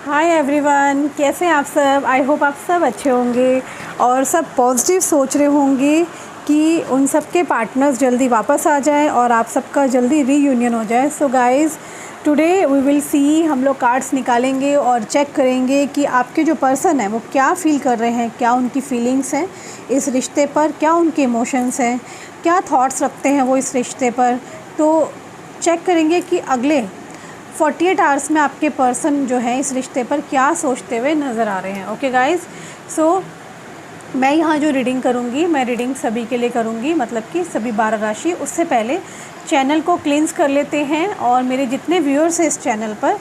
Hi everyone, कैसे हैं आप सब। आई होप आप सब अच्छे होंगे और सब पॉजिटिव सोच रहे होंगे कि उन सब के पार्टनर्स जल्दी वापस आ जाएं और आप सबका जल्दी रीयूनियन हो जाए। So guys, today we will see, हम लोग कार्ड्स निकालेंगे और चेक करेंगे कि आपके जो पर्सन है वो क्या फ़ील कर रहे हैं, क्या उनकी फीलिंग्स हैं इस रिश्ते पर, क्या उनके इमोशंस हैं, क्या थॉट्स रखते हैं वो इस रिश्ते पर। तो चेक करेंगे कि अगले 48 आवर्स में आपके पर्सन जो है इस रिश्ते पर क्या सोचते हुए नज़र आ रहे हैं। ओके गाइज़, सो मैं यहाँ जो रीडिंग करूँगी, मैं रीडिंग सभी के लिए करूँगी, मतलब कि सभी 12 राशि। उससे पहले चैनल को क्लींस कर लेते हैं और मेरे जितने व्यूअर्स हैं इस चैनल पर,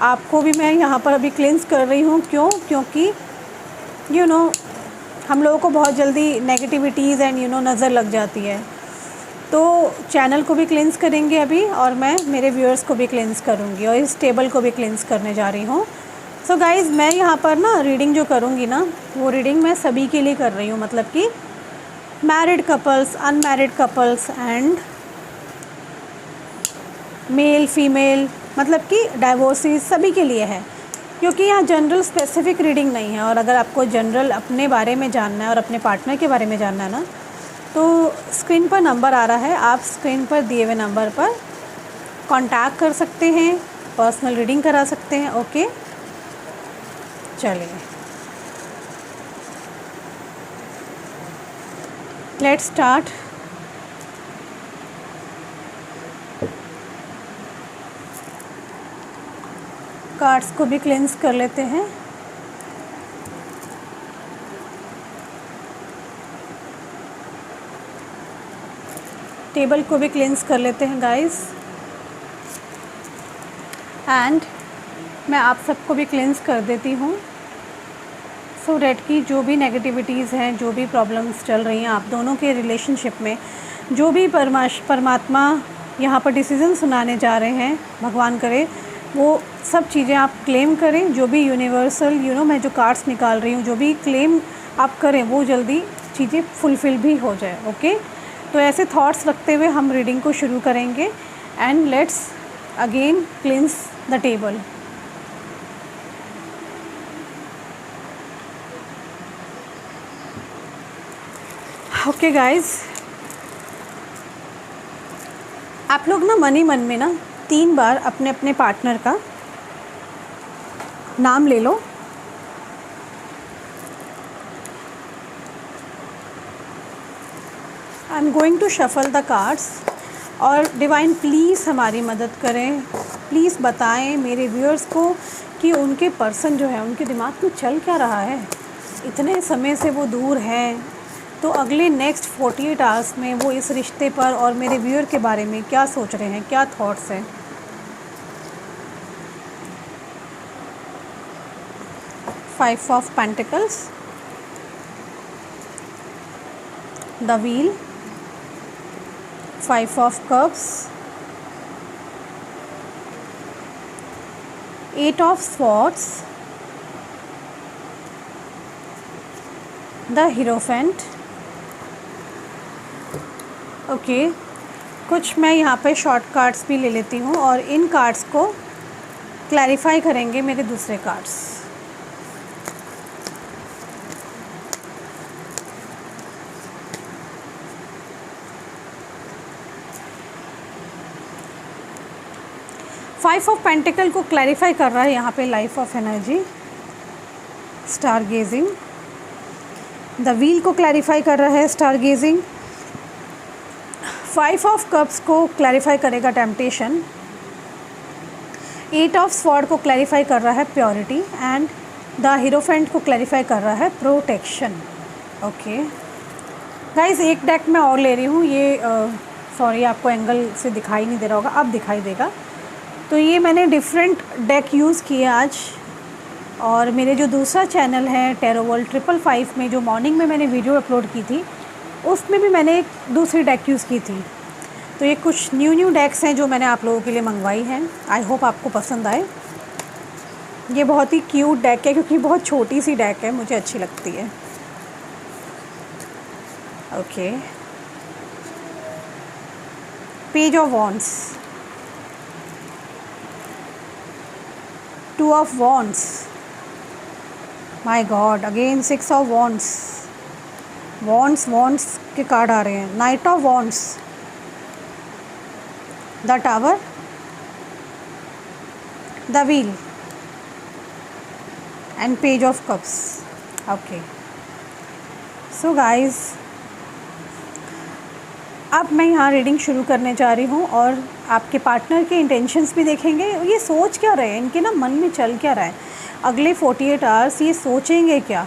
आपको भी मैं यहाँ पर अभी क्लींस कर रही हूँ। क्योंकि यू नो हम लोगों को बहुत जल्दी नेगेटिविटीज़ एंड नज़र लग जाती है। तो चैनल को भी क्लींस करेंगे अभी, और मैं मेरे व्यूअर्स को भी क्लींस करूँगी और इस टेबल को भी क्लींस करने जा रही हूँ। सो गाइज़, मैं यहाँ पर ना रीडिंग जो करूँगी ना, वो रीडिंग मैं सभी के लिए कर रही हूँ, मतलब कि married couples, unmarried couples and male female, मतलब कि डाइवोर्सीज, सभी के लिए है। क्योंकि यहाँ जनरल स्पेसिफिक रीडिंग नहीं है। और अगर आपको जनरल अपने बारे में जानना है और अपने पार्टनर के बारे में जानना है ना, तो स्क्रीन पर नंबर आ रहा है, आप स्क्रीन पर दिए हुए नंबर पर कांटेक्ट कर सकते हैं, पर्सनल रीडिंग करा सकते हैं। ओके, चलिए लेट्स स्टार्ट। कार्ड्स को भी क्लेंस कर लेते हैं। टेबल को भी क्लेंस कर लेते हैं गाइस, एंड मैं आप सबको भी क्लेंस कर देती हूँ, सो डैट की जो भी नेगेटिविटीज़ हैं, जो भी प्रॉब्लम्स चल रही हैं आप दोनों के रिलेशनशिप में, जो भी परमात्मा यहाँ पर डिसीज़न सुनाने जा रहे हैं, भगवान करे वो सब चीज़ें आप क्लेम करें। जो भी यूनिवर्सल मैं जो कार्ड्स निकाल रही हूँ, जो भी क्लेम आप करें वो जल्दी चीज़ें फुलफ़िल भी हो जाए। ओके, तो ऐसे थॉट्स रखते हुए हम रीडिंग को शुरू करेंगे। And let's again क्लींस the table. Okay guys, आप लोग ना मन ही मन में ना 3 बार अपने अपने पार्टनर का नाम ले लो। I am going to shuffle the cards, और डिवाइन प्लीज़ हमारी मदद करें। प्लीज़ बताएं मेरे व्यूअर्स को कि उनके पर्सन जो है, उनके दिमाग में चल क्या रहा है। इतने समय से वो दूर हैं, तो अगले नेक्स्ट 48 आवर्स में वो इस रिश्ते पर और मेरे व्यूअर के बारे में क्या सोच रहे हैं, क्या थॉट्स हैं। Five of pentacles, the wheel, 5 of cups, 8 of swords, the hierophant. Okay, कुछ मैं यहाँ पे शॉर्ट कार्ड्स भी ले लेती हूँ और इन कार्ड्स को क्लैरिफाई करेंगे मेरे दूसरे कार्ड्स। फाइव ऑफ पेंटिकल को क्लैरिफाई कर रहा है यहाँ पे life of energy, stargazing. The wheel को क्लैरिफाई कर रहा है स्टार गेजिंग। 5 ऑफ कप्स को क्लैरिफाई करेगा टेम्पटेशन। 8 ऑफ स्वॉर्ड को क्लैरिफाई कर रहा है प्योरिटी, एंड द हीरोफेंट को क्लैरिफाई कर रहा है प्रोटेक्शन। ओके गाइज, एक डेक मैं और ले रही हूँ। ये सॉरी, आपको एंगल से दिखाई नहीं दे रहा होगा, अब दिखाई देगा। तो ये मैंने डिफरेंट डेक यूज़ किए आज, और मेरे जो दूसरा चैनल है टैरो वर्ल्ड 555 में, जो मॉर्निंग में मैंने वीडियो अपलोड की थी, उसमें भी मैंने एक दूसरी डेक यूज़ की थी। तो ये कुछ न्यू डेक्स हैं जो मैंने आप लोगों के लिए मंगवाई हैं। आई होप आपको पसंद आए। ये बहुत ही क्यूट डेक है क्योंकि बहुत छोटी सी डेक है, मुझे अच्छी लगती है। Okay, page of wands, 2 of Wands, my God, again 6 of wands. Wands के कार्ड आ रहे हैं। Night of wands, the tower, the wheel and page of cups. Okay, so guys, अब मैं यहाँ रीडिंग शुरू करने जा रही हूँ और आपके पार्टनर के इंटेंशंस भी देखेंगे। ये सोच क्या रहे हैं, इनके ना मन में चल क्या रहा है अगले 48 आवर्स, ये सोचेंगे क्या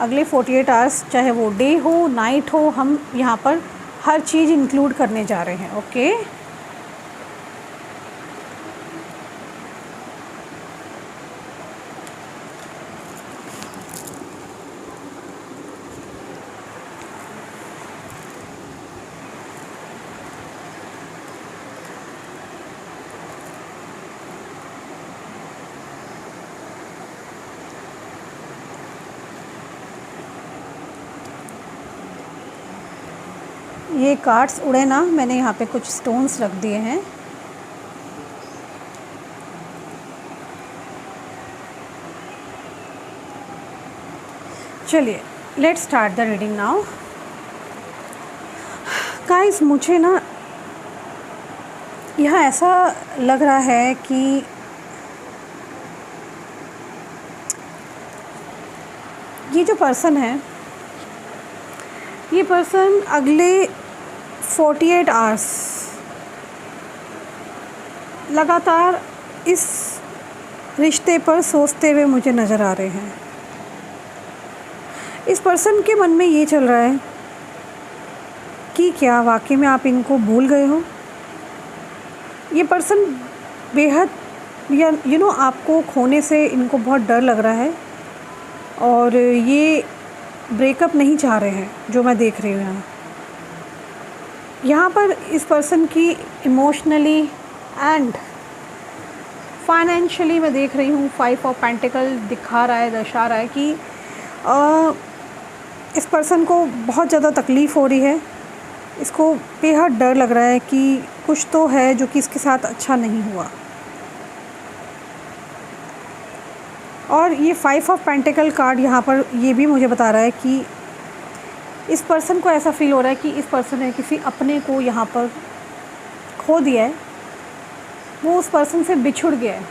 अगले 48 आवर्स, चाहे वो डे हो नाइट हो, हम यहाँ पर हर चीज़ इंक्लूड करने जा रहे हैं। ओके, ये कार्ड्स उड़े ना, मैंने यहाँ पे कुछ स्टोन्स रख दिए हैं। चलिए, let's start the reading now. Guys, मुझे ना यहाँ ऐसा लग रहा है कि ये जो पर्सन है, ये पर्सन अगले 48 आवर्स लगातार इस रिश्ते पर सोचते हुए मुझे नज़र आ रहे हैं। इस पर्सन के मन में ये चल रहा है कि क्या वाकई में आप इनको भूल गए हो। ये पर्सन बेहद या आपको खोने से इनको बहुत डर लग रहा है और ये ब्रेकअप नहीं चाह रहे हैं, जो मैं देख रही हूँ यहाँ पर। इस पर्सन की इमोशनली एंड फाइनेंशियली मैं देख रही हूँ 5 ऑफ पेंटिकल दिखा रहा है, दर्शा रहा है कि इस पर्सन को बहुत ज़्यादा तकलीफ़ हो रही है। इसको बेहद डर लग रहा है कि कुछ तो है जो कि इसके साथ अच्छा नहीं हुआ। और ये 5 ऑफ पेंटिकल कार्ड यहाँ पर ये भी मुझे बता रहा है कि इस पर्सन को ऐसा फील हो रहा है कि इस पर्सन ने किसी अपने को यहाँ पर खो दिया है, वो उस पर्सन से बिछुड़ गया है।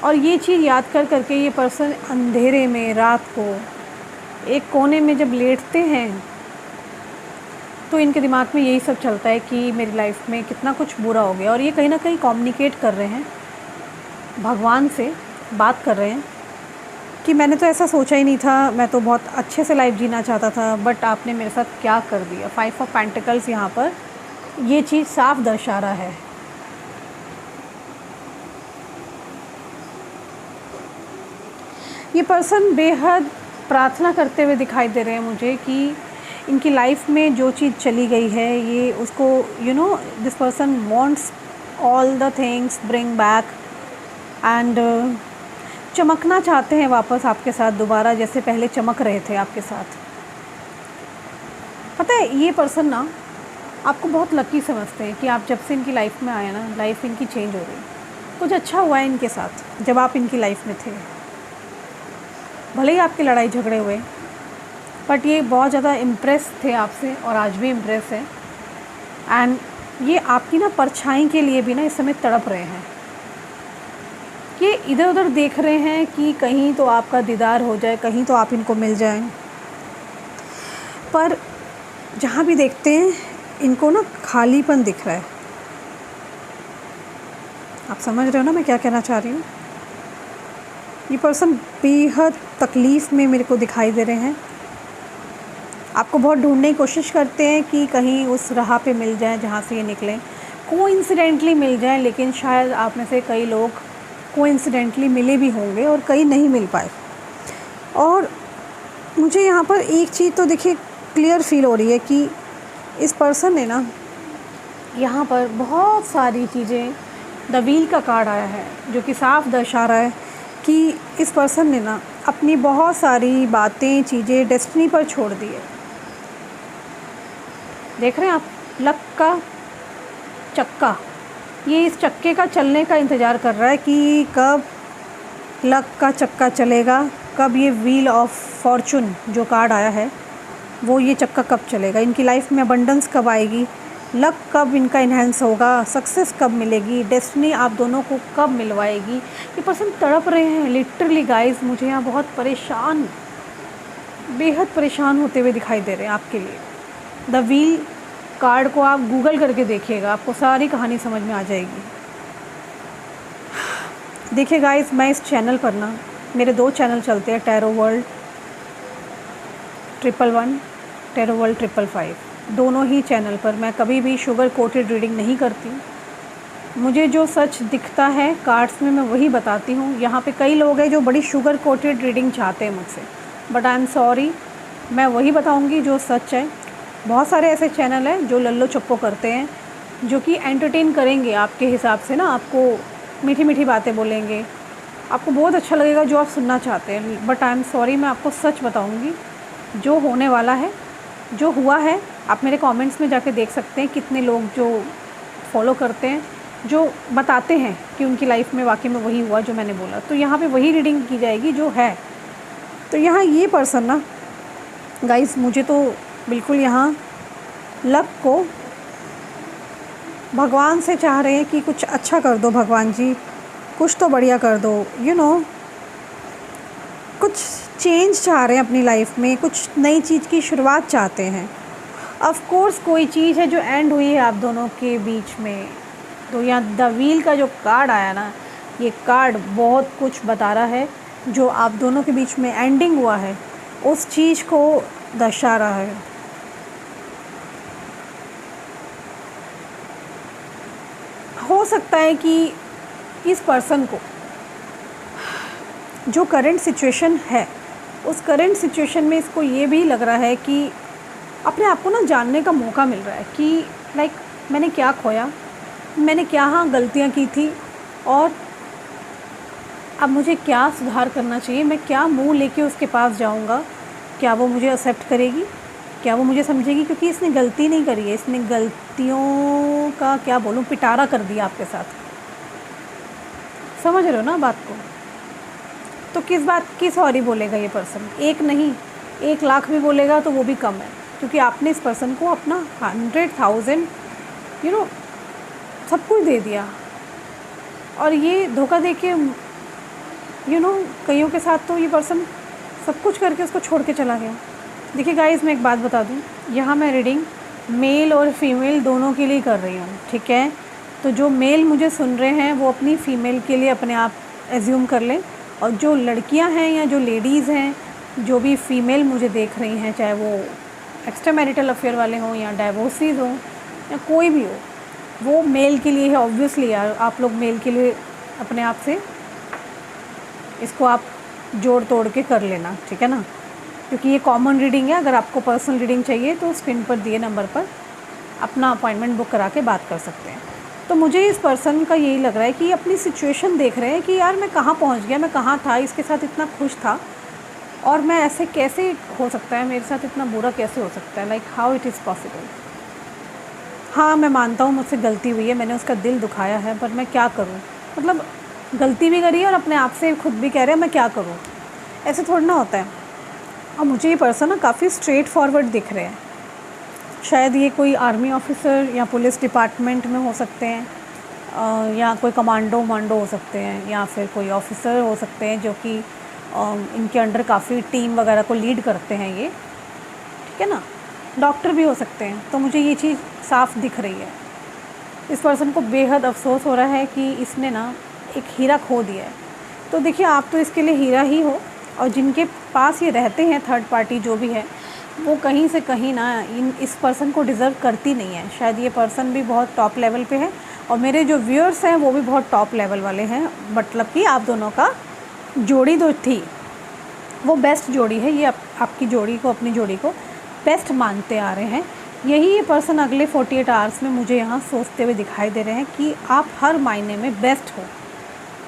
और ये चीज़ याद कर करके ये पर्सन अंधेरे में रात को एक कोने में जब लेटते हैं तो इनके दिमाग में यही सब चलता है कि मेरी लाइफ में कितना कुछ बुरा हो गया। और ये कहीं ना कहीं कम्युनिकेट कर रहे हैं, भगवान से बात कर रहे हैं कि मैंने तो ऐसा सोचा ही नहीं था, मैं तो बहुत अच्छे से लाइफ जीना चाहता था, बट आपने मेरे साथ क्या कर दिया। 5 ऑफ पेंटिकल्स यहाँ पर ये चीज़ साफ दर्शा रहा है। ये पर्सन बेहद प्रार्थना करते हुए दिखाई दे रहे हैं मुझे कि इनकी लाइफ में जो चीज़ चली गई है, ये उसको this person wants all the things bring back and चमकना चाहते हैं वापस आपके साथ दोबारा, जैसे पहले चमक रहे थे आपके साथ। पता है, ये पर्सन ना आपको बहुत लकी समझते हैं कि आप जब से इनकी लाइफ में आए ना, लाइफ इनकी चेंज हो गई। कुछ अच्छा हुआ है इनके साथ जब आप इनकी लाइफ में थे। भले ही आपकी लड़ाई झगड़े हुए, बट ये बहुत ज़्यादा इम्प्रेस थे आपसे और आज भी इम्प्रेस है। एंड ये आपकी ना परछाई के लिए भी ना इस समय तड़प रहे हैं। ये इधर उधर देख रहे हैं कि कहीं तो आपका दीदार हो जाए, कहीं तो आप इनको मिल जाएं। पर जहाँ भी देखते हैं इनको ना खालीपन दिख रहा है। आप समझ रहे हो ना मैं क्या कहना चाह रही हूँ। ये पर्सन बेहद तकलीफ़ में मेरे को दिखाई दे रहे हैं। आपको बहुत ढूंढने की कोशिश करते हैं कि कहीं उस राह पे मिल जाए जहाँ से ये निकलें, कोइंसिडेंटली मिल जाए। लेकिन शायद आप में से कई लोग कोइंसिडेंटली मिले भी होंगे और कई नहीं मिल पाए। और मुझे यहाँ पर एक चीज़ तो देखिए क्लियर फील हो रही है कि इस पर्सन ने ना यहाँ पर बहुत सारी चीज़ें, द व्हील का कार्ड आया है जो कि साफ दर्शा रहा है कि इस पर्सन ने ना अपनी बहुत सारी बातें, चीज़ें डेस्टिनी पर छोड़ दी है। देख रहे हैं आप, लक का चक्का, ये इस चक्के का चलने का इंतज़ार कर रहा है कि कब लक का चक्का चलेगा कब ये व्हील ऑफ फॉर्चून जो कार्ड आया है वो ये चक्का कब चलेगा, इनकी लाइफ में अबंडेंस कब आएगी, लक कब इनका इन्हेंस होगा, सक्सेस कब मिलेगी, डेस्टिनी आप दोनों को कब मिलवाएगी। ये पर्सन तड़प रहे हैं लिटरली गाइस, मुझे यहाँ बहुत परेशान, बेहद परेशान होते हुए दिखाई दे रहे हैं आपके लिए। द व्हील कार्ड को आप गूगल करके देखिएगा, आपको सारी कहानी समझ में आ जाएगी। देखिए गाइस, मैं इस चैनल पर ना, मेरे 2 चैनल चलते हैं, टैरो वर्ल्ड 111, टैरो वर्ल्ड 555। दोनों ही चैनल पर मैं कभी भी शुगर कोटेड रीडिंग नहीं करती। मुझे जो सच दिखता है कार्ड्स में मैं वही बताती हूँ। यहाँ पे कई लोग हैं जो बड़ी शुगर कोटेड रीडिंग चाहते हैं मुझसे, बट आई एम सॉरी, मैं वही बताऊँगी जो सच है। बहुत सारे ऐसे चैनल हैं जो लल्लो चप्पो करते हैं, जो कि एंटरटेन करेंगे आपके हिसाब से ना, आपको मीठी मीठी बातें बोलेंगे, आपको बहुत अच्छा लगेगा जो आप सुनना चाहते हैं। बट आई एम सॉरी, मैं आपको सच बताऊँगी जो होने वाला है, जो हुआ है। आप मेरे कमेंट्स में जाके देख सकते हैं कितने लोग जो फॉलो करते हैं, जो बताते हैं कि उनकी लाइफ में वाकई में वही हुआ जो मैंने बोला। तो यहाँ पे वही रीडिंग की जाएगी जो है। तो यहाँ ये पर्सन ना गाइस, मुझे तो बिल्कुल यहाँ लक को भगवान से चाह रहे हैं कि कुछ अच्छा कर दो भगवान जी, कुछ तो बढ़िया कर दो, यू नो, कुछ चेंज चाह रहे हैं अपनी लाइफ में, कुछ नई चीज़ की शुरुआत चाहते हैं। ऑफ कोर्स कोई चीज़ है जो एंड हुई है आप दोनों के बीच में। तो यहाँ द व्हील का जो कार्ड आया ना, ये कार्ड बहुत कुछ बता रहा है। जो आप दोनों के बीच में एंडिंग हुआ है उस चीज़ को दर्शा रहा है। हो सकता है कि इस पर्सन को जो करंट सिचुएशन है, उस करंट सिचुएशन में इसको ये भी लग रहा है कि अपने आप को ना जानने का मौका मिल रहा है कि लाइक मैंने क्या खोया, मैंने क्या हाँ गलतियाँ की थी, और अब मुझे क्या सुधार करना चाहिए, मैं क्या मुंह लेके उसके पास जाऊँगा, क्या वो मुझे एक्सेप्ट करेगी, क्या वो मुझे समझेगी, क्योंकि इसने गलती नहीं करी है, इसने गलतियों का क्या बोलूँ पिटारा कर दिया आपके साथ। समझ रहे हो ना बात को? तो किस बात की सॉरी बोलेगा ये पर्सन? एक नहीं, 1 लाख भी बोलेगा तो वो भी कम है, क्योंकि आपने इस पर्सन को अपना 100,000 यू नो सब कुछ दे दिया, और ये धोखा दे के यू नो कईयों के साथ तो ये पर्सन सब कुछ करके उसको छोड़ के चला गया। देखिए गाइस, मैं एक बात बता दूं, यहाँ मैं रीडिंग मेल और फीमेल दोनों के लिए कर रही हूँ, ठीक है? तो जो मेल मुझे सुन रहे हैं वो अपनी फ़ीमेल के लिए अपने आप एज्यूम कर लें, और जो लड़कियां हैं या जो लेडीज़ हैं, जो भी फ़ीमेल मुझे देख रही हैं, चाहे वो एक्स्ट्रा मैरिटल अफेयर वाले हों या डाइवोर्सीज हों या कोई भी हो, वो मेल के लिए है। ऑब्वियसली यार, आप लोग मेल के लिए अपने आप से इसको आप जोड़ तोड़ के कर लेना, ठीक है ना? क्योंकि ये कॉमन रीडिंग है। अगर आपको पर्सनल रीडिंग चाहिए तो स्क्रीन पर दिए नंबर पर अपना अपॉइंटमेंट बुक करा के बात कर सकते हैं। तो मुझे इस पर्सन का यही लग रहा है कि अपनी सिचुएशन देख रहे हैं कि यार मैं कहाँ पहुँच गया, मैं कहाँ था, इसके साथ इतना खुश था, और मैं ऐसे कैसे हो सकता है, मेरे साथ इतना बुरा कैसे हो सकता है, like how it is possible. हाँ, मैं मानता हूँ मुझसे गलती हुई है, मैंने उसका दिल दुखाया है, पर मैं क्या करूँ? मतलब गलती भी करी है और अपने आप से खुद भी कह रहे हैं मैं क्या करूँ। ऐसे थोड़ा ना होता है। और मुझे ये पर्सन ना काफ़ी स्ट्रेट फॉरवर्ड दिख रहे हैं। शायद ये कोई आर्मी ऑफिसर या पुलिस डिपार्टमेंट में हो सकते हैं, या कोई कमांडो हो सकते हैं, या फिर कोई ऑफिसर हो सकते हैं जो कि इनके अंडर काफ़ी टीम वगैरह को लीड करते हैं ये, ठीक है ना? डॉक्टर भी हो सकते हैं। तो मुझे ये चीज़ साफ दिख रही है। इस पर्सन को बेहद अफसोस हो रहा है कि इसने ना एक हीरा खो दिया है। तो देखिए, आप तो इसके लिए हीरा ही हो, और जिनके पास ये रहते हैं थर्ड पार्टी जो भी है, वो कहीं से कहीं ना इस पर्सन को डिज़र्व करती नहीं है। शायद ये पर्सन भी बहुत टॉप लेवल पे है, और मेरे जो व्यूअर्स हैं वो भी बहुत टॉप लेवल वाले हैं। मतलब कि आप दोनों का जोड़ी जो थी वो बेस्ट जोड़ी है। ये आपकी जोड़ी को, अपनी जोड़ी को बेस्ट मानते आ रहे हैं। यही ये पर्सन अगले 48 आवर्स में मुझे यहाँ सोचते हुए दिखाई दे रहे हैं कि आप हर मायने में बेस्ट हो,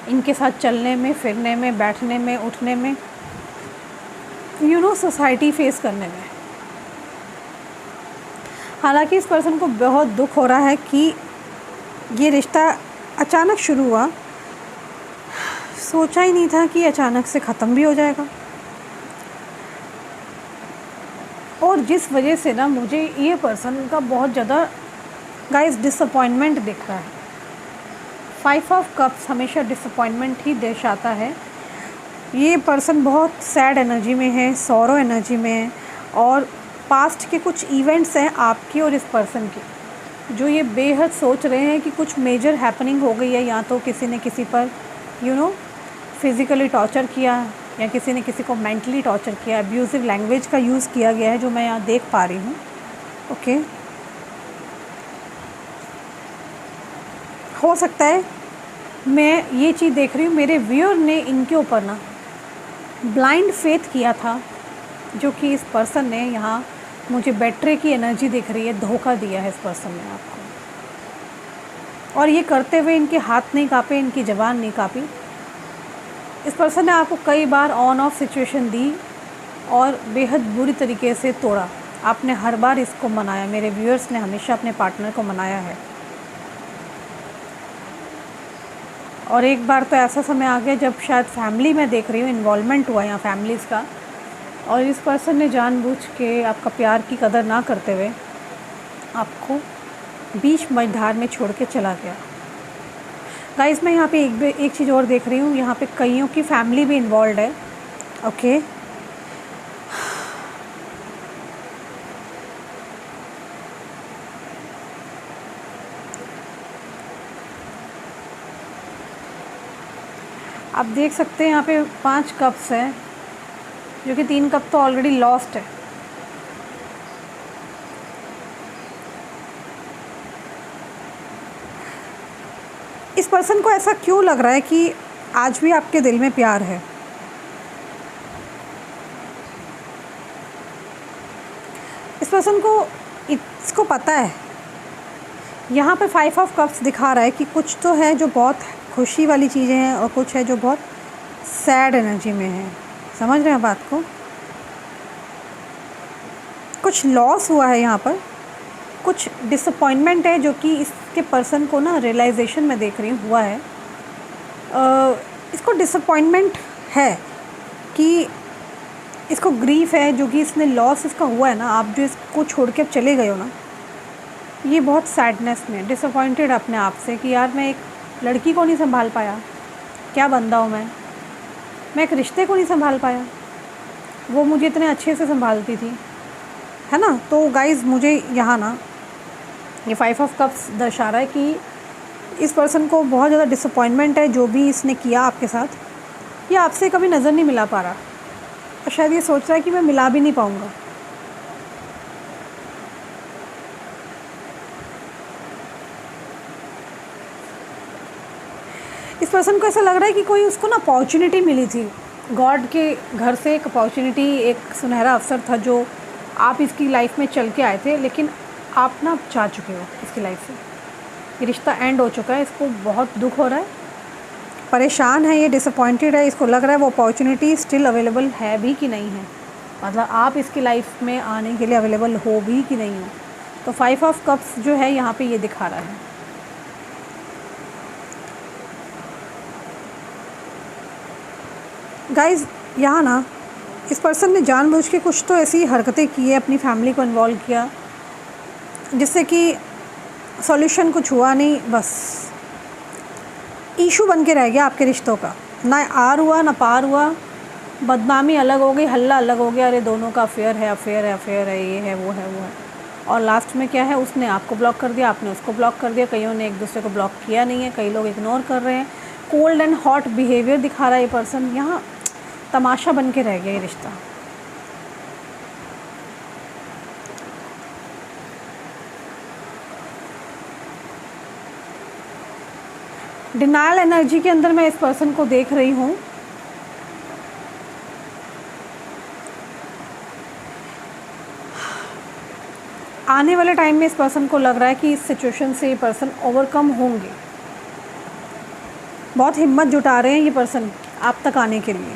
इनके साथ चलने में, फिरने में, बैठने में, उठने में, यू नो सोसाइटी फेस करने में। हालांकि इस पर्सन को बहुत दुख हो रहा है कि ये रिश्ता अचानक शुरू हुआ, सोचा ही नहीं था कि अचानक से ख़त्म भी हो जाएगा। और जिस वजह से ना मुझे ये पर्सन का बहुत ज़्यादा गाइस डिसअपॉइंटमेंट दिख रहा है। 5 ऑफ कप्स हमेशा डिसअपॉइंटमेंट ही दर्शाता है। ये पर्सन बहुत सैड एनर्जी में है, सॉरो एनर्जी में है, और पास्ट के कुछ इवेंट्स हैं आपके और इस पर्सन के, जो ये बेहद सोच रहे हैं कि कुछ मेजर हैपनिंग हो गई है, या तो किसी ने किसी पर फिज़िकली टॉर्चर किया, या किसी ने किसी को मेंटली टॉर्चर किया, अब्यूज़िव लैंग्वेज का यूज़ किया गया है, जो मैं यहाँ देख पा रही हूँ। ओके, हो सकता है मैं ये चीज़ देख रही हूँ, मेरे व्यूअर ने इनके ऊपर ना ब्लाइंड फेथ किया था, जो कि इस पर्सन ने यहाँ मुझे बेट्रे की एनर्जी दिख रही है, धोखा दिया है इस पर्सन ने आपको। और ये करते हुए इनके हाथ नहीं काँपे, इनकी ज़बान नहीं काँपी। इस पर्सन ने आपको कई बार ऑन ऑफ सिचुएशन दी और बेहद बुरी तरीके से तोड़ा। आपने हर बार इसको मनाया, मेरे व्यूअर्स ने हमेशा अपने पार्टनर को मनाया है। और एक बार तो ऐसा समय आ गया जब शायद फैमिली में देख रही हूँ इन्वॉल्वमेंट हुआ यहाँ फैमिलीज़ का, और इस पर्सन ने जानबूझ के आपका प्यार की कदर ना करते हुए आपको बीच मझधार में छोड़ के चला गया। गाइस, मैं यहाँ पे एक चीज़ और देख रही हूँ, यहाँ पे कईयों की फैमिली भी इन्वॉल्व है। ओके, आप देख सकते हैं यहाँ पे 5 कप्स हैं, जो कि 3 कप तो ऑलरेडी लॉस्ट है। इस पर्सन को ऐसा क्यों लग रहा है कि आज भी आपके दिल में प्यार है? इस पर्सन को इसको पता है, यहाँ पे 5 ऑफ कप्स दिखा रहा है कि कुछ तो है जो बहुत खुशी वाली चीज़ें हैं, और कुछ है जो बहुत सैड एनर्जी में है। समझ रहे हैं बात को? कुछ लॉस हुआ है यहाँ पर, कुछ डिसअपॉइंटमेंट है जो कि इसके पर्सन को ना रियलाइजेशन में देख रही हूँ हुआ है। इसको डिसअपॉइंटमेंट है कि इसको ग्रीफ है, जो कि इसने लॉस इसका हुआ है ना, आप जो इसको छोड़ के अब चले गए हो ना, ये बहुत सैडनेस में, डिसअपॉइंटेड अपने आप से कि यार मैं एक लड़की को नहीं संभाल पाया, क्या बंदा हूँ मैं एक रिश्ते को नहीं संभाल पाया, वो मुझे इतने अच्छे से संभालती थी, है ना। तो गाइज़, मुझे यहाँ ना ये 5 ऑफ कप्स दर्शा रहा है कि इस पर्सन को बहुत ज़्यादा डिसअपॉइंटमेंट है, जो भी इसने किया आपके साथ, ये आपसे कभी नज़र नहीं मिला पा रहा, और शायद ये सोच रहा है कि मैं मिला भी नहीं पाऊँगा। इस पर्सन को ऐसा लग रहा है कि कोई उसको ना अपॉर्चुनिटी मिली थी, गॉड के घर से एक अपॉर्चुनिटी, एक सुनहरा अवसर था जो आप इसकी लाइफ में चल के आए थे, लेकिन आप ना जा चुके हो इसकी लाइफ से। ये रिश्ता एंड हो चुका है, इसको बहुत दुख हो रहा है, परेशान है, ये डिसअपॉइंटेड है। इसको लग रहा है वो अपॉर्चुनिटी स्टिल अवेलेबल है भी कि नहीं है, मतलब आप इसकी लाइफ में आने के लिए अवेलेबल हो भी कि नहीं हो। तो 5 ऑफ कप्स जो है यहाँ पे ये दिखा रहा है। गाइज़, यहाँ ना इस पर्सन ने जानबूझ के कुछ तो ऐसी हरकतें की है, अपनी फैमिली को इन्वॉल्व किया, जिससे कि सॉल्यूशन कुछ हुआ नहीं, बस इशू बन के रह गया आपके रिश्तों का। ना आर हुआ ना पार हुआ, बदनामी अलग हो गई, हल्ला अलग हो गया, अरे दोनों का अफेयर है, ये है वो है। और लास्ट में क्या है, उसने आपको ब्लॉक कर दिया, आपने उसको ब्लॉक कर दिया। कईयों ने एक दूसरे को ब्लॉक किया नहीं है, कई लोग इग्नोर कर रहे हैं। कोल्ड एंड हॉट बिहेवियर दिखा रहा है ये पर्सन, यहाँ तमाशा बन के रह गया ये रिश्ता। डिनायल एनर्जी के अंदर मैं इस पर्सन को देख रही हूँ। आने वाले टाइम में इस पर्सन को लग रहा है कि इस सिचुएशन से ये पर्सन ओवरकम होंगे, बहुत हिम्मत जुटा रहे हैं ये पर्सन आप तक आने के लिए।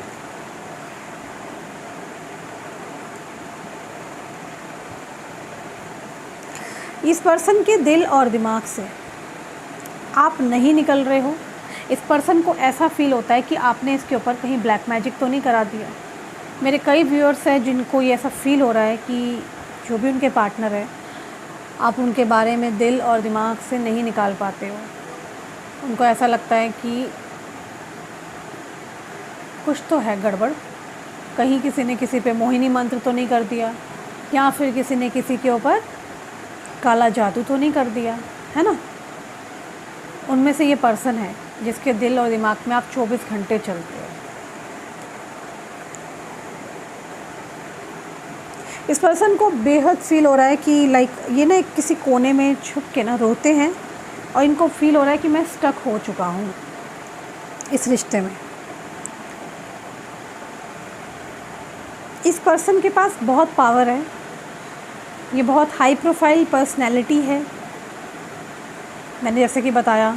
इस पर्सन के दिल और दिमाग से आप नहीं निकल रहे हो। इस पर्सन को ऐसा फील होता है कि आपने इसके ऊपर कहीं ब्लैक मैजिक तो नहीं करा दिया, मेरे कई व्यूअर्स हैं जिनको ये ऐसा फ़ील हो रहा है कि जो भी उनके पार्टनर है, आप उनके बारे में दिल और दिमाग से नहीं निकाल पाते हो। उनको ऐसा लगता है कि कुछ तो है गड़बड़, कहीं किसी ने किसी पे मोहिनी मंत्र तो नहीं कर दिया, या फिर किसी ने किसी के ऊपर काला जादू तो नहीं कर दिया, है ना। उनमें से ये पर्सन है जिसके दिल और दिमाग में आप 24 घंटे चलते हो। इस पर्सन को बेहद फ़ील हो रहा है कि लाइक ये ना किसी कोने में छुप के ना रोते हैं, और इनको फ़ील हो रहा है कि मैं स्टक हो चुका हूँ इस रिश्ते में। इस पर्सन के पास बहुत पावर है, ये बहुत हाई प्रोफाइल पर्सनैलिटी है। मैंने जैसे कि बताया,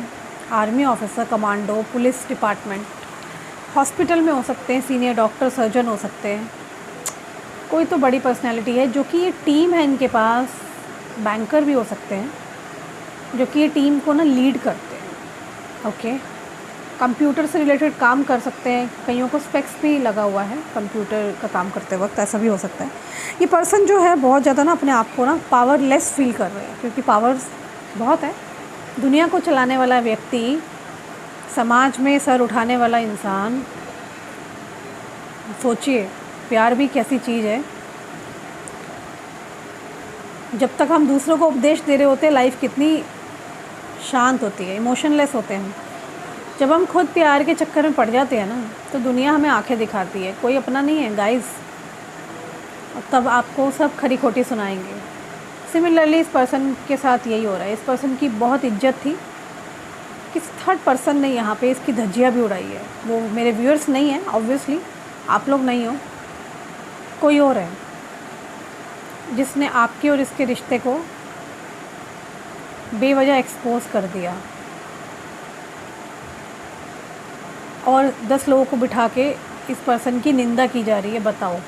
army officer, commando, police department, hospital में हो सकते हैं, सीनियर डॉक्टर, सर्जन हो सकते हैं। कोई तो बड़ी पर्सनैलिटी है जो कि ये टीम है इनके पास, बैंकर भी हो सकते हैं जो कि ये टीम को ना लीड करते हैं। ओके, कंप्यूटर से रिलेटेड काम कर सकते हैं, कईयों को स्पेक्स भी लगा हुआ है कंप्यूटर का काम करते वक्त, ऐसा भी हो सकता है। ये पर्सन जो है बहुत ज़्यादा ना अपने आप को ना पावरलेस फील कर रहे हैं, क्योंकि पावर बहुत है। दुनिया को चलाने वाला व्यक्ति, समाज में सर उठाने वाला इंसान। सोचिए, प्यार भी कैसी चीज़ है। जब तक हम दूसरों को उपदेश दे रहे होते हैं, लाइफ कितनी शांत होती है, इमोशनलेस होते हैं। जब हम खुद प्यार के चक्कर में पड़ जाते हैं ना, तो दुनिया हमें आंखें दिखाती है, कोई अपना नहीं है गाइस। और तब आपको सब खरी खोटी सुनाएंगे। सिमिलरली इस पर्सन के साथ यही हो रहा है। इस पर्सन की बहुत इज्जत थी, किसी थर्ड पर्सन ने यहाँ पे इसकी धज्जियाँ भी उड़ाई है। वो मेरे व्यूअर्स नहीं हैं, ऑब्वियसली आप लोग नहीं हो, कोई और है जिसने आपके और इसके रिश्ते को बेवजह एक्सपोज कर दिया, और 10 लोगों को बिठा के इस पर्सन की निंदा की जा रही है। बताओ,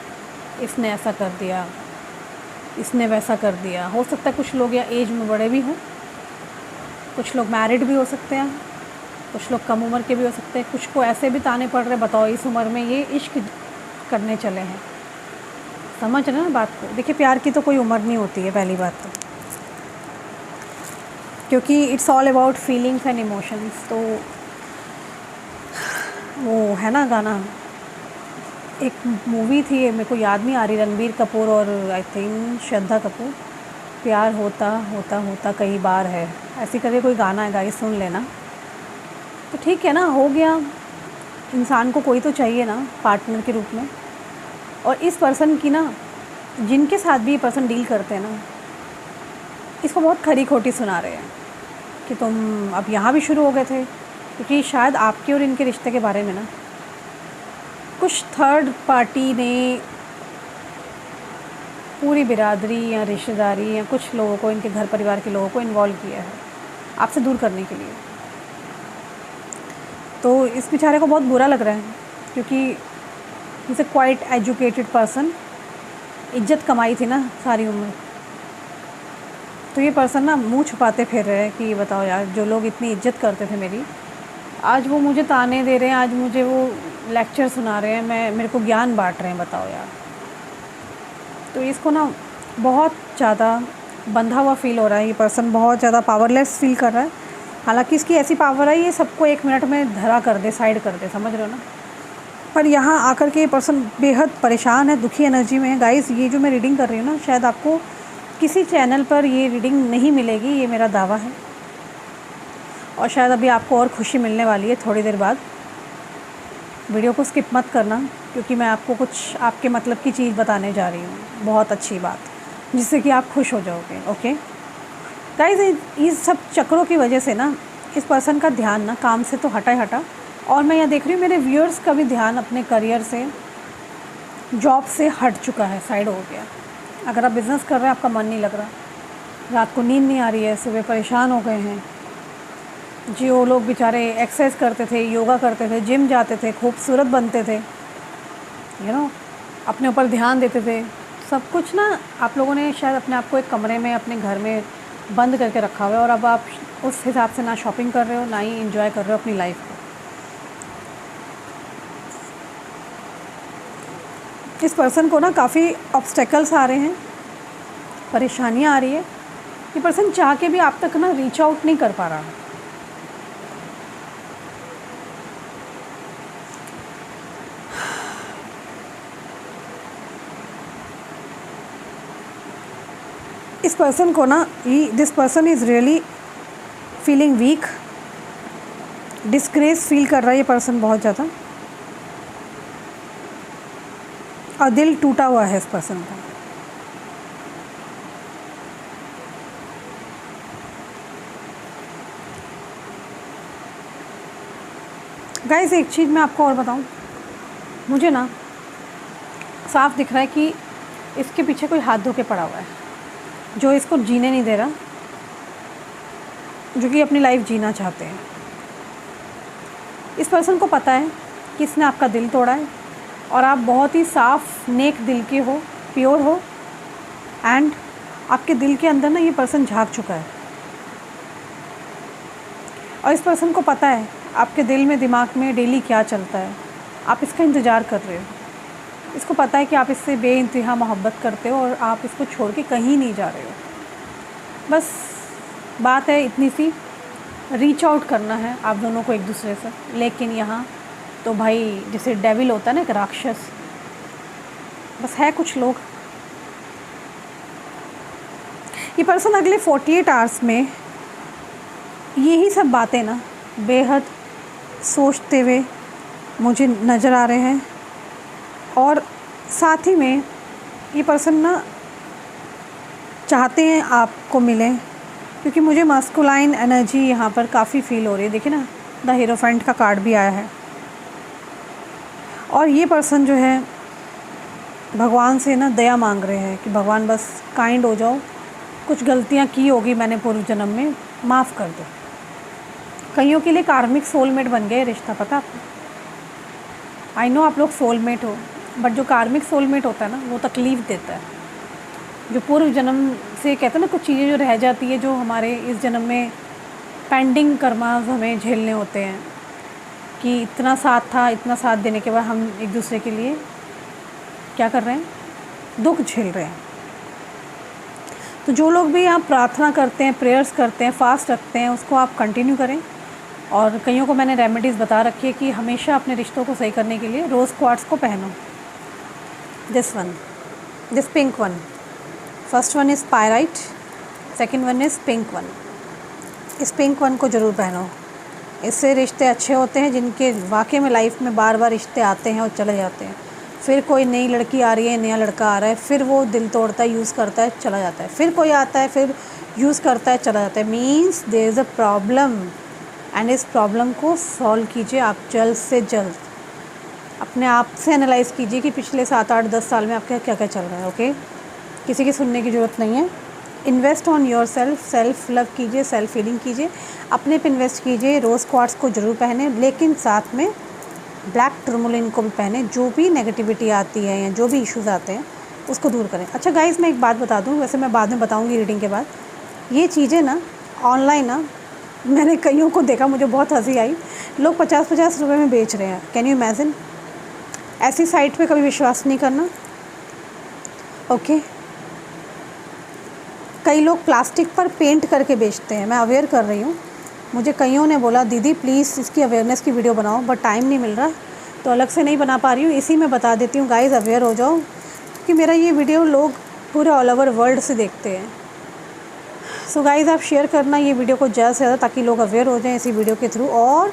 इसने ऐसा कर दिया, इसने वैसा कर दिया। हो सकता है कुछ लोग या एज में बड़े भी हों, कुछ लोग मैरिड भी हो सकते हैं, कुछ लोग कम उम्र के भी हो सकते हैं, कुछ को ऐसे भी ताने पड़ रहे। बताओ, इस उम्र में ये इश्क करने चले हैं। समझ रहे ना बात को। देखिए, प्यार की तो कोई उम्र नहीं होती है, पहली बात तो, क्योंकि it's all about feelings and emotions. तो वो है ना गाना, एक मूवी थी, मेरे को याद नहीं आ रही, रणबीर कपूर और आई थिंक श्रद्धा कपूर, प्यार होता होता होता कई बार है, ऐसी करके कोई गाना है गाइस, सुन लेना। तो ठीक है ना, हो गया। इंसान को कोई तो चाहिए ना पार्टनर के रूप में। और इस पर्सन की ना, जिनके साथ भी ये पर्सन डील करते हैं ना, इसको बहुत खरी खोटी सुना रहे हैं कि तुम अब यहाँ भी शुरू हो गए थे, क्योंकि शायद आपके और इनके रिश्ते के बारे में ना कुछ थर्ड पार्टी ने पूरी बिरादरी या रिश्तेदारी या कुछ लोगों को, इनके घर परिवार के लोगों को इन्वॉल्व किया है आपसे दूर करने के लिए। तो इस बेचारे को बहुत बुरा लग रहा है, क्योंकि is a quite educated person, इज्जत कमाई थी ना सारी उम्र। तो ये पर्सन ना मुंह छुपाते फिर रहे हैं कि बताओ यार, जो लोग इतनी इज्जत करते थे मेरी, आज वो मुझे ताने दे रहे हैं, आज मुझे वो लेक्चर सुना रहे हैं, मेरे को ज्ञान बांट रहे हैं। बताओ यार। तो इसको ना बहुत ज़्यादा बंधा हुआ फील हो रहा है। ये पर्सन बहुत ज़्यादा पावरलेस फील कर रहा है। हालांकि इसकी ऐसी पावर है, ये सबको 1 मिनट में धरा कर दे, साइड कर दे, समझ रहे हो ना। पर यहाँ आकर के ये पर्सन बेहद परेशान है, दुखी एनर्जी में है। गाइस, ये जो मैं रीडिंग कर रही हूँ ना, शायद आपको किसी चैनल पर ये रीडिंग नहीं मिलेगी, ये मेरा दावा है। और शायद अभी आपको और खुशी मिलने वाली है थोड़ी देर बाद। वीडियो को स्किप मत करना, क्योंकि मैं आपको कुछ आपके मतलब की चीज़ बताने जा रही हूँ, बहुत अच्छी बात, जिससे कि आप खुश हो जाओगे। ओके गाइस, इस सब चक्रों की वजह से ना इस पर्सन का ध्यान ना काम से तो हटा ही हटा। और मैं यहाँ देख रही हूँ मेरे व्यूअर्स का भी ध्यान अपने करियर से, जॉब से हट चुका है, साइड हो गया। अगर आप बिज़नेस कर रहे हैं, आपका मन नहीं लग रहा, रात को नींद नहीं आ रही है, सुबह परेशान हो गए हैं। जो लोग बेचारे एक्सरसाइज करते थे, योगा करते थे, जिम जाते थे, खूबसूरत बनते थे, अपने ऊपर ध्यान देते थे, सब कुछ ना आप लोगों ने शायद अपने आप को एक कमरे में, अपने घर में बंद करके रखा हुआ है। और अब आप उस हिसाब से ना शॉपिंग कर रहे हो, ना ही एंजॉय कर रहे हो अपनी लाइफ को। इस पर्सन को ना काफ़ी ऑब्स्टेकल्स आ रहे हैं, परेशानियाँ आ रही है। ये पर्सन चाह के भी आप तक ना रीच आउट नहीं कर पा रहा। इस पर्सन को ना this person is really feeling weak, disgrace feel कर रहा है ये पर्सन बहुत ज़्यादा, और दिल टूटा हुआ है इस पर्सन का। गाइस एक चीज़ मैं आपको और बताऊं, मुझे ना साफ दिख रहा है कि इसके पीछे कोई हाथ धो के पड़ा हुआ है जो इसको जीने नहीं दे रहा, जो कि अपनी लाइफ जीना चाहते हैं। इस पर्सन को पता है कि इसने आपका दिल तोड़ा है और आप बहुत ही साफ़ नेक दिल के हो, प्योर हो, एंड आपके दिल के अंदर ना ये पर्सन झांक चुका है। और इस पर्सन को पता है आपके दिल में, दिमाग में डेली क्या चलता है, आप इसका इंतज़ार कर रहे हो। इसको पता है कि आप इससे बेइंतहा मोहब्बत करते हो और आप इसको छोड़ के कहीं नहीं जा रहे हो। बस बात है इतनी सी, रीच आउट करना है आप दोनों को एक दूसरे से। लेकिन यहाँ तो भाई जैसे डेविल होता है ना, एक राक्षस, बस है कुछ लोग। ये पर्सन अगले 48 आवर्स में यही सब बातें ना बेहद सोचते हुए मुझे नज़र आ रहे हैं। और साथ ही में ये पर्सन ना चाहते हैं आपको मिलें, क्योंकि मुझे मास्कुलाइन एनर्जी यहाँ पर काफ़ी फील हो रही है। देखिए ना, द हीरोफेंट का कार्ड भी आया है। और ये पर्सन जो है भगवान से ना दया मांग रहे हैं कि भगवान बस काइंड हो जाओ, कुछ गलतियाँ की होगी मैंने पूर्व जन्म में, माफ़ कर दो। कईयों के लिए कार्मिक सोलमेट बन गए रिश्ता, पता आपको? आई नो आप लोग सोलमेट हो, बट जो कार्मिक सोलमेट होता है ना वो तकलीफ़ देता है। जो पूर्व जन्म से कहते हैं ना, कुछ चीज़ें जो रह जाती है, जो हमारे इस जन्म में पेंडिंग कर्मास हमें झेलने होते हैं, कि इतना साथ था, इतना साथ देने के बाद हम एक दूसरे के लिए क्या कर रहे हैं, दुख झेल रहे हैं। तो जो लोग भी आप प्रार्थना करते हैं, प्रेयर्स करते हैं, फास्ट रखते हैं, उसको आप कंटिन्यू करें। और कईयों को मैंने रेमेडीज़ बता रखी है कि हमेशा अपने रिश्तों को सही करने के लिए रोज़ क्वार्ट्स को पहनो। This pink one, first one is pyrite, second one is pink one. इस पिंक वन को ज़रूर पहनो। इससे रिश्ते अच्छे होते हैं, जिनके वाकई में लाइफ में बार बार रिश्ते आते हैं और चले जाते हैं। फिर कोई नई लड़की आ रही है, नया लड़का आ रहा है, फिर वो दिल तोड़ता है, यूज़ करता है, चला जाता है। फिर कोई आता है, फिर यूज़ करता है, चला जाता है। Means there is a problem, and इस प्रॉब्लम को सॉल्व कीजिए आप जल्द से जल्द। अपने आप से एनालाइज़ कीजिए कि पिछले 7, 8, 10 साल में आपका क्या क्या चल रहा है। ओके, किसी की सुनने की ज़रूरत नहीं है। Invest on your self love कीजिए, सेल्फ हीलिंग कीजिए, अपने पे इन्वेस्ट कीजिए। रोज़ क्वार्ट्स को ज़रूर पहने, लेकिन साथ में ब्लैक टर्मोलिन को भी पहने। जो भी नेगेटिविटी आती है या जो भी इश्यूज़ आते हैं उसको दूर करें। अच्छा गाइस, मैं एक बात बता दूं, वैसे मैं बाद में बताऊंगी रीडिंग के बाद। ये चीज़ें ना ऑनलाइन ना मैंने कईयों को देखा, मुझे बहुत हंसी आई। लोग 50-50 रुपये में बेच रहे हैं। Can you imagine? ऐसी साइट पे कभी विश्वास नहीं करना। ओके, कई लोग प्लास्टिक पर पेंट करके बेचते हैं। मैं अवेयर कर रही हूँ, मुझे कईयों ने बोला दीदी प्लीज़ इसकी अवेयरनेस की वीडियो बनाओ, बट टाइम नहीं मिल रहा तो अलग से नहीं बना पा रही हूँ। इसी में बता देती हूँ गाइस, अवेयर हो जाओ कि मेरा ये वीडियो लोग पूरे ऑल ओवर वर्ल्ड से देखते हैं। सो गाइस, आप शेयर करना ये वीडियो को ज़्यादा से ज़्यादा, ताकि लोग अवेयर हो जाएं इसी वीडियो के थ्रू। और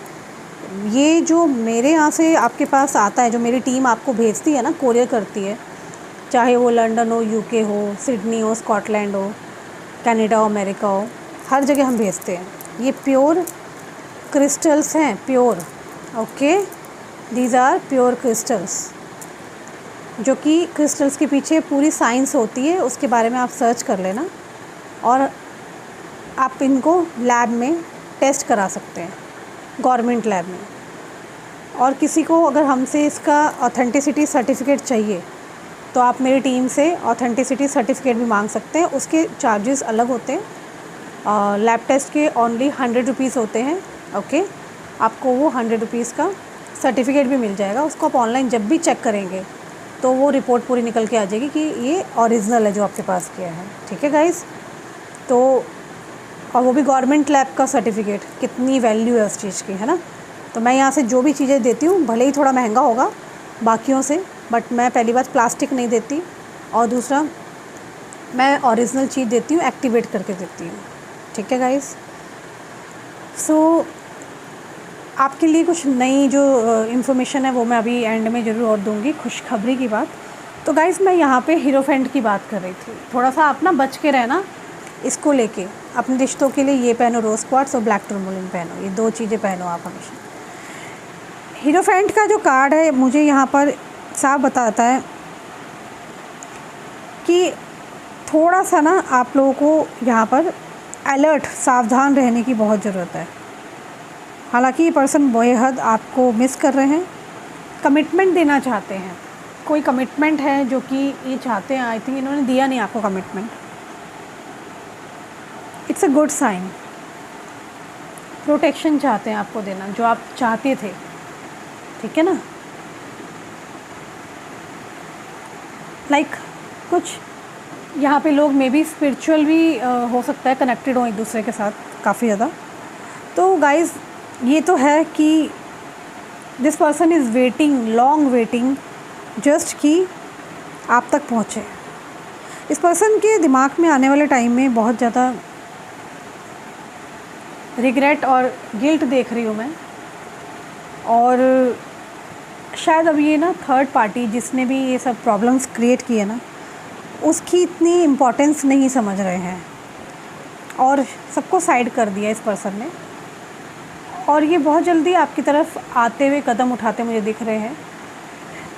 ये जो मेरे यहाँ से आपके पास आता है, जो मेरी टीम आपको भेजती है ना, कोरियर करती है, चाहे वो लंदन हो, यूके हो, सिडनी हो, स्कॉटलैंड हो, कनाडा हो, अमेरिका हो, हर जगह हम भेजते हैं। ये प्योर क्रिस्टल्स हैं, pure. Okay, these are pure crystals, जो कि क्रिस्टल्स के पीछे पूरी साइंस होती है, उसके बारे में आप सर्च कर लेना और आप इनको लैब में टेस्ट करा सकते हैं, गवर्नमेंट लैब में। और किसी को अगर हमसे इसका ऑथेंटिसिटी सर्टिफिकेट चाहिए तो आप मेरी टीम से ऑथेंटिसिटी सर्टिफिकेट भी मांग सकते हैं। उसके चार्जेस अलग होते हैं। लैब टेस्ट के ओनली 100 रुपीज़ होते हैं। ओके, आपको वो 100 रुपीज़ का सर्टिफिकेट भी मिल जाएगा। उसको आप ऑनलाइन जब भी चेक करेंगे तो वो रिपोर्ट पूरी निकल के आ जाएगी कि ये ओरिजिनल है जो आपके पास किया है। ठीक है गाइस, तो और वो भी गवर्नमेंट लैब का सर्टिफिकेट, कितनी वैल्यू है उस चीज़ की, है ना। तो मैं यहाँ से जो भी चीज़ें देती हूँ, भले ही थोड़ा महंगा होगा बाकियों से, बट मैं पहली बात प्लास्टिक नहीं देती, और दूसरा मैं ओरिजिनल चीज़ देती हूँ, एक्टिवेट करके देती हूँ। ठीक है गाइस, सो आपके लिए कुछ नई जो इन्फॉर्मेशन है वो मैं अभी एंड में ज़रूर और दूँगी, खुशखबरी की बात। तो गाइस मैं यहाँ पे हीरोफेंट की बात कर रही थी, थोड़ा सा आप ना बच के रहना इसको लेके। अपने रिश्तों के लिए ये पहनो, रोज़ क्वार्ट्स और ब्लैक टूरमोलिन पहनो, ये 2 चीज़ें पहनो आप हमेशा। हीरोफेंट का जो कार्ड है मुझे यहाँ पर साफ बताता है कि थोड़ा सा ना आप लोगों को यहाँ पर अलर्ट, सावधान रहने की बहुत ज़रूरत है। हालांकि ये पर्सन बेहद आपको मिस कर रहे हैं, कमिटमेंट देना चाहते हैं, कोई कमिटमेंट है जो कि ये चाहते हैं। आई थिंक इन्होंने दिया नहीं आपको commitment. It's a good sign. Protection चाहते हैं आपको देना, जो आप चाहते थे। ठीक है ना, लाइक कुछ यहाँ पे लोग मे बी स्पिरिचुअल भी हो सकता है, कनेक्टेड हो एक दूसरे के साथ काफ़ी ज़्यादा। तो गाइज़ ये तो है कि this person is waiting, long waiting, just कि आप तक पहुँचे। इस पर्सन के दिमाग में आने वाले टाइम में बहुत ज़्यादा रिग्रेट और गिल्ट देख रही हूँ मैं, और शायद अब ये ना थर्ड पार्टी जिसने भी ये सब प्रॉब्लम्स क्रिएट किए ना, उसकी इतनी इम्पोर्टेंस नहीं समझ रहे हैं और सबको साइड कर दिया इस पर्सन ने। और ये बहुत जल्दी आपकी तरफ आते हुए कदम उठाते मुझे दिख रहे हैं।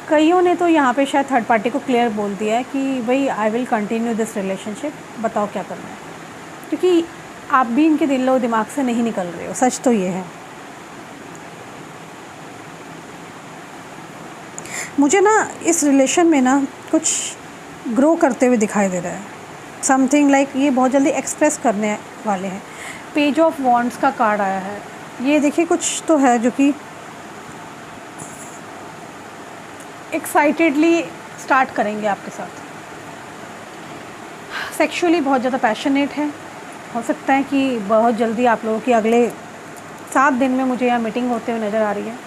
कईयों ने तो यहाँ पे शायद थर्ड पार्टी को क्लियर बोल दिया है कि भाई I will continue this relationship, बताओ क्या करना है, क्योंकि आप भी इनके दिल और दिमाग से नहीं निकल रहे हो। सच तो ये है। मुझे ना इस रिलेशन में ना कुछ ग्रो करते हुए दिखाई दे रहा है, समथिंग लाइक ये बहुत जल्दी एक्सप्रेस करने वाले हैं। पेज ऑफ वॉन्ड्स का कार्ड आया है, ये देखिए कुछ तो है जो कि एक्साइटेडली स्टार्ट करेंगे आपके साथ। सेक्सुअली बहुत ज़्यादा पैशनेट है। हो सकता है कि बहुत जल्दी आप लोगों की अगले 7 दिन में मुझे यहाँ मीटिंग होते हुए नज़र आ रही है,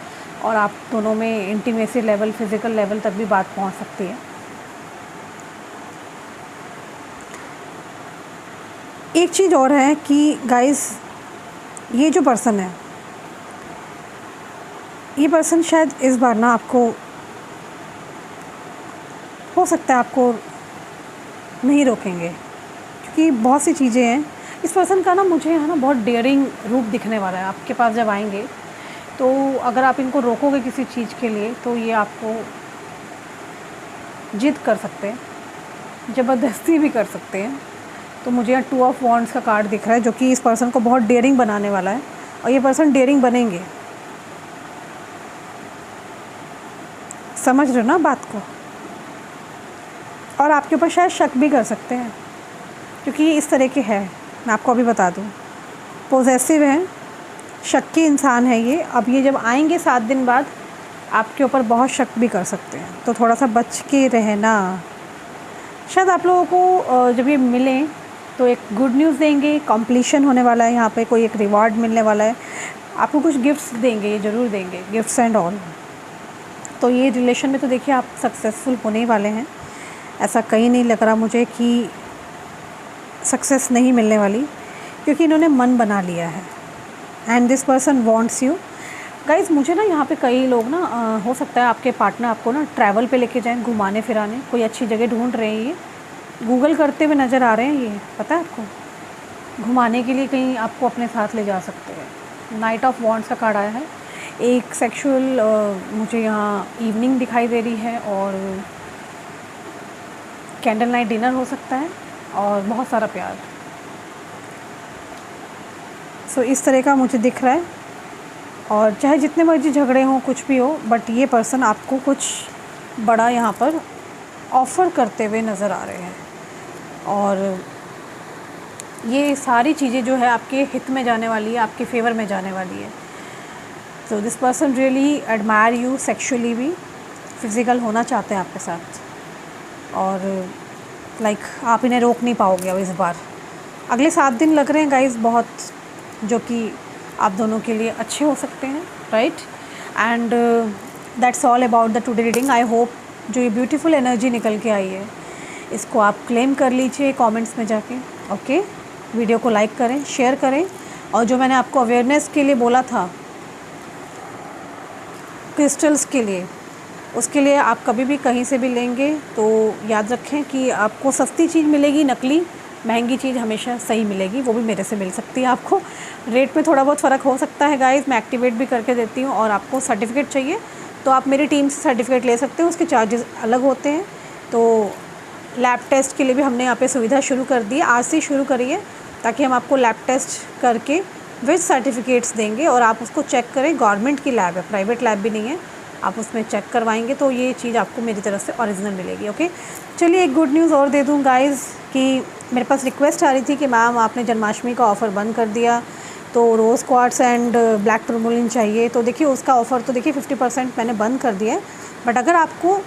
और आप दोनों में इंटीमेसी लेवल, फिज़िकल लेवल तक भी बात पहुँच सकती है। एक चीज़ और है कि गाइस ये जो पर्सन है, ये पर्सन शायद इस बार ना आपको, हो सकता है आपको नहीं रोकेंगे, क्योंकि बहुत सी चीज़ें हैं। इस पर्सन का ना मुझे है ना बहुत डेयरिंग रूप दिखने वाला है आपके पास जब आएंगे। तो अगर आप इनको रोकोगे किसी चीज़ के लिए तो ये आपको जिद कर सकते हैं, ज़बरदस्ती भी कर सकते हैं। तो मुझे यहाँ 2 ऑफ वॉन्ड्स का कार्ड दिख रहा है जो कि इस पर्सन को बहुत डेयरिंग बनाने वाला है, और ये पर्सन डेयरिंग बनेंगे। समझ रहे हो ना बात को। और आपके ऊपर शायद शक भी कर सकते हैं, क्योंकि ये इस तरह के है। मैं आपको अभी बता दूँ, पोजेसिव है, शक्की इंसान है ये। अब ये जब आएंगे 7 दिन बाद आपके ऊपर बहुत शक भी कर सकते हैं, तो थोड़ा सा बच के रहना। शायद आप लोगों को जब ये मिलें तो एक गुड न्यूज़ देंगे, कॉम्प्लीशन होने वाला है, यहाँ पे कोई एक रिवॉर्ड मिलने वाला है, आपको कुछ गिफ्ट्स देंगे, ये ज़रूर देंगे, गिफ्ट्स एंड ऑल। तो ये रिलेशन में तो देखिए आप सक्सेसफुल होने ही वाले हैं। ऐसा कहीं नहीं लग रहा मुझे कि सक्सेस नहीं मिलने वाली, क्योंकि इन्होंने मन बना लिया है। And this person wants you. Guys मुझे ना यहाँ पे कई लोग ना हो सकता है आपके पार्टनर आपको ना ट्रैवल पे लेके जाएं, घुमाने फिराने, कोई अच्छी जगह ढूंढ रहे हैं, ये गूगल करते हुए नज़र आ रहे हैं। ये पता है आपको, घुमाने के लिए कहीं आपको अपने साथ ले जा सकते हैं। नाइट ऑफ वॉन्ड्स का कार्ड आया है। एक सेक्सुअल मुझे यहाँ इवनिंग दिखाई दे रही है, और कैंडल नाइट डिनर हो सकता है, और बहुत सारा प्यार। सो इस तरह का मुझे दिख रहा है। और चाहे जितने मर्जी झगड़े हों, कुछ भी हो, बट ये पर्सन आपको कुछ बड़ा यहाँ पर ऑफ़र करते हुए नज़र आ रहे हैं, और ये सारी चीज़ें जो है आपके हित में जाने वाली है, आपके फेवर में जाने वाली है। तो this person really admire you sexually भी, फिज़िकल होना चाहते हैं आपके साथ, और लाइक आप इन्हें रोक नहीं पाओगे अब इस बार। अगले 7 दिन लग रहे हैं गाइस बहुत, जो कि आप दोनों के लिए अच्छे हो सकते हैं, right. And that's all about the today reading. I hope जो ये ब्यूटीफुल एनर्जी निकल के आई है इसको आप क्लेम कर लीजिए कमेंट्स में जाके, ओके। वीडियो को लाइक करें, शेयर करें, और जो मैंने आपको अवेयरनेस के लिए बोला था क्रिस्टल्स के लिए, उसके लिए आप कभी भी कहीं से भी लेंगे तो याद रखें कि आपको सस्ती चीज़ मिलेगी, नकली महंगी चीज़ हमेशा सही मिलेगी, वो भी मेरे से मिल सकती है आपको। रेट में थोड़ा बहुत फ़र्क हो सकता है गाइस, मैं एक्टिवेट भी करके देती हूँ, और आपको सर्टिफिकेट चाहिए तो आप मेरी टीम से सर्टिफिकेट ले सकते हो, उसके चार्जेस अलग होते हैं। तो लैब टेस्ट के लिए भी हमने यहाँ पे सुविधा शुरू कर दी है, आज से शुरू करी है, ताकि हम आपको लैब टेस्ट करके विद सर्टिफिकेट्स देंगे और आप उसको चेक करें। गवर्नमेंट की लैब है, प्राइवेट लैब भी नहीं है, आप उसमें चेक करवाएंगे तो ये चीज़ आपको मेरी तरफ से ओरिजिनल मिलेगी, ओके। चलिए एक गुड न्यूज़ और दे दूँ गाइज़, कि मेरे पास रिक्वेस्ट आ रही थी कि मैम आपने जन्माष्टमी का ऑफ़र बंद कर दिया, तो रोज़ क्वार्ट्स एंड ब्लैक टूरमोलिन चाहिए। तो देखिए उसका ऑफ़र तो देखिए 50% मैंने बंद कर दिया है, बट अगर आपको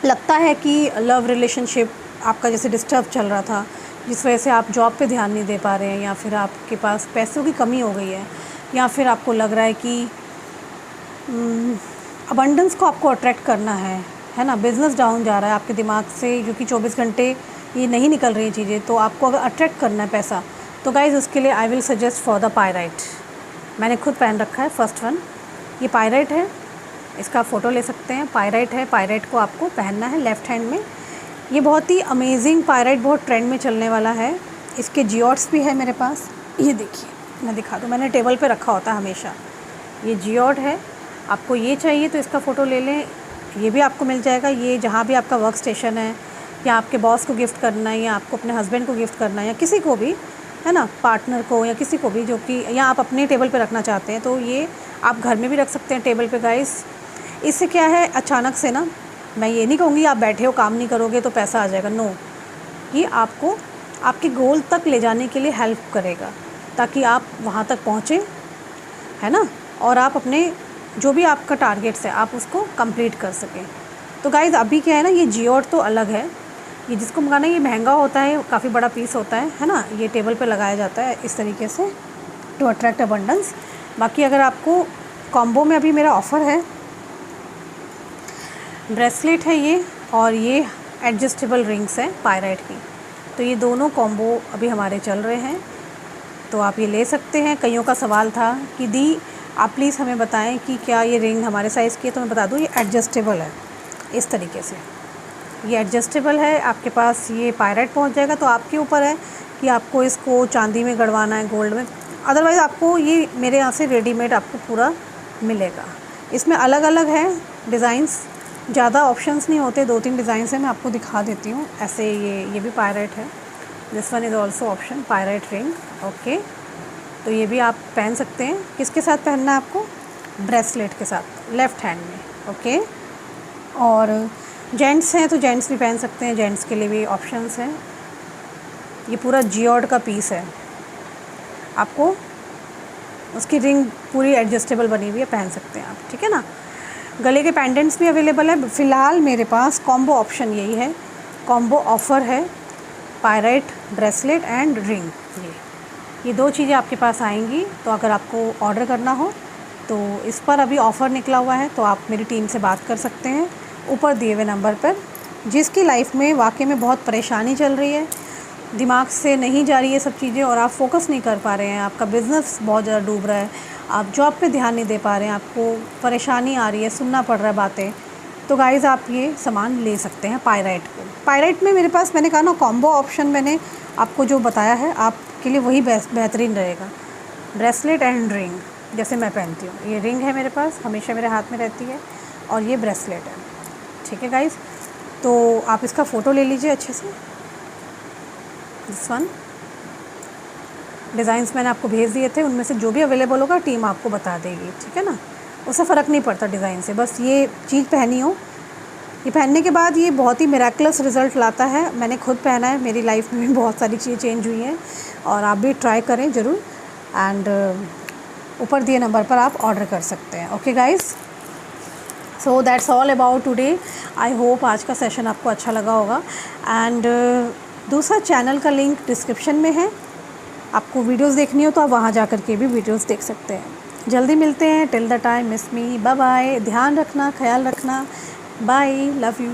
लगता है कि लव रिलेशनशिप आपका जैसे डिस्टर्ब चल रहा था, जिस वजह से आप जॉब पे ध्यान नहीं दे पा रहे हैं, या फिर आपके पास पैसों की कमी हो गई है, या फिर आपको लग रहा है कि अबंडेंस को आपको अट्रैक्ट करना है ना, बिज़नेस डाउन जा रहा है आपके दिमाग से, क्योंकि 24 घंटे ये नहीं निकल रही चीज़ें, तो आपको अगर अट्रैक्ट करना है पैसा, तो गाइज़ उसके लिए I will suggest for the pyrite. मैंने खुद पहन रखा है फर्स्ट वन, ये पायराइट है, इसका फ़ोटो ले सकते हैं। पायराइट है, पायराइट को आपको पहनना है लेफ़्ट हैंड में। ये बहुत ही अमेजिंग पायराइट, बहुत ट्रेंड में चलने वाला है। इसके जियोट्स भी है मेरे पास, ये देखिए मैं दिखा दूँ, मैंने टेबल पे रखा होता है हमेशा। ये जियोट है, आपको ये चाहिए तो इसका फ़ोटो ले लें, ये भी आपको मिल जाएगा। ये जहाँ भी आपका वर्क स्टेशन है, या आपके बॉस को गिफ्ट करना है, या आपको अपने हस्बैंड को गिफ्ट करना है, या किसी को भी, है ना, पार्टनर को, या किसी को भी जो कि, या आप अपने टेबल पे रखना चाहते हैं, तो ये आप घर में भी रख सकते हैं टेबल पे गाइस। इससे क्या है, अचानक से ना, मैं ये नहीं कहूँगी आप बैठे हो काम नहीं करोगे तो पैसा आ जाएगा, नो, ये आपको आपके गोल तक ले जाने के लिए हेल्प करेगा, ताकि आप वहाँ तक पहुँचें, है ना, और आप अपने जो भी आपका टारगेट्स है आप उसको कंप्लीट कर सकें। तो गाइज़ अभी क्या है ना, ये जियोट तो अलग है, ये जिसको मंगाना ये महंगा होता है, काफ़ी बड़ा पीस होता है ना, ये टेबल पे लगाया जाता है इस तरीके से टू अट्रैक्ट अबंडेंस। बाकी अगर आपको कॉम्बो में अभी मेरा ऑफ़र है, ब्रेसलेट है ये, और ये एडजस्टेबल रिंग्स हैं पायराइट की, तो ये दोनों कॉम्बो अभी हमारे चल रहे हैं, तो आप ये ले सकते हैं। कईयों का सवाल था कि दी आप प्लीज़ हमें बताएं कि क्या ये रिंग हमारे साइज़ की है, तो मैं बता दूँ ये एडजस्टेबल है, इस तरीके से ये एडजस्टेबल है। आपके पास ये पायराइट पहुंच जाएगा, तो आपके ऊपर है कि आपको इसको चांदी में गड़वाना है, गोल्ड में, अदरवाइज़ आपको ये मेरे यहाँ से रेडीमेड आपको पूरा मिलेगा। इसमें अलग अलग है डिज़ाइंस, ज़्यादा ऑप्शंस नहीं होते, 2-3 डिज़ाइंस हैं, मैं आपको दिखा देती हूँ। ऐसे ये भी पायराइट है, this one is also option pyrite ring, okay. तो ये भी आप पहन सकते हैं। किसके साथ पहनना है आपको, ब्रेसलेट के साथ लेफ़्ट हैंड में, ओके। और जेंट्स हैं तो जेंट्स भी पहन सकते हैं, जेंट्स के लिए भी ऑप्शंस हैं। ये पूरा जियोट का पीस है, आपको उसकी रिंग पूरी एडजस्टेबल बनी हुई है, पहन सकते हैं आप, ठीक है ना। गले के पेंडेंट्स भी अवेलेबल है। फ़िलहाल मेरे पास कॉम्बो ऑप्शन यही है, कॉम्बो ऑफ़र है, पायराइट ब्रेसलेट एंड रिंग, ये 2 चीज़ें आपके पास आएंगी। तो अगर आपको ऑर्डर करना हो तो इस पर अभी ऑफ़र निकला हुआ है, तो आप मेरी टीम से बात कर सकते हैं ऊपर दिए हुए नंबर पर। जिसकी लाइफ में वाकई में बहुत परेशानी चल रही है, दिमाग से नहीं जा रही है सब चीज़ें, और आप फोकस नहीं कर पा रहे हैं, आपका बिज़नेस बहुत ज़्यादा डूब रहा है, आप जॉब पे ध्यान नहीं दे पा रहे हैं, आपको परेशानी आ रही है, सुनना पड़ रहा है बातें, तो गाइज़ आप ये सामान ले सकते हैं पायराइट को। पायराइट में मेरे पास, मैंने कहा ना, कॉम्बो ऑप्शन मैंने आपको जो बताया है आपके लिए वही बेहतरीन रहेगा। ब्रेसलेट एंड रिंग, जैसे मैं पहनती हूँ, ये रिंग है मेरे पास, हमेशा मेरे हाथ में रहती है, और ये ब्रेसलेट है, ठीक है गाइज़। तो आप इसका फ़ोटो ले लीजिए अच्छे से, दिस वन। डिज़ाइंस मैंने आपको भेज दिए थे, उनमें से जो भी अवेलेबल होगा टीम आपको बता देगी, ठीक है ना, उससे फ़र्क नहीं पड़ता डिज़ाइन से, बस ये चीज़ पहनी हो। ये पहनने के बाद ये बहुत ही मिरेकलस रिज़ल्ट लाता है, मैंने खुद पहना है, मेरी लाइफ में भी बहुत सारी चीज़ें चेंज हुई हैं, और आप भी ट्राई करें ज़रूर। एंड ऊपर दिए नंबर पर आप ऑर्डर कर सकते हैं, okay guys. So that's all about today. I hope आज का सेशन आपको अच्छा लगा होगा। एंड दूसरा चैनल का लिंक डिस्क्रिप्शन में है, आपको वीडियोस देखनी हो तो आप वहाँ जा कर के भी वीडियोस देख सकते हैं। जल्दी मिलते हैं, till the time miss me, bye bye, ध्यान रखना, ख्याल रखना, बाय, लव यू।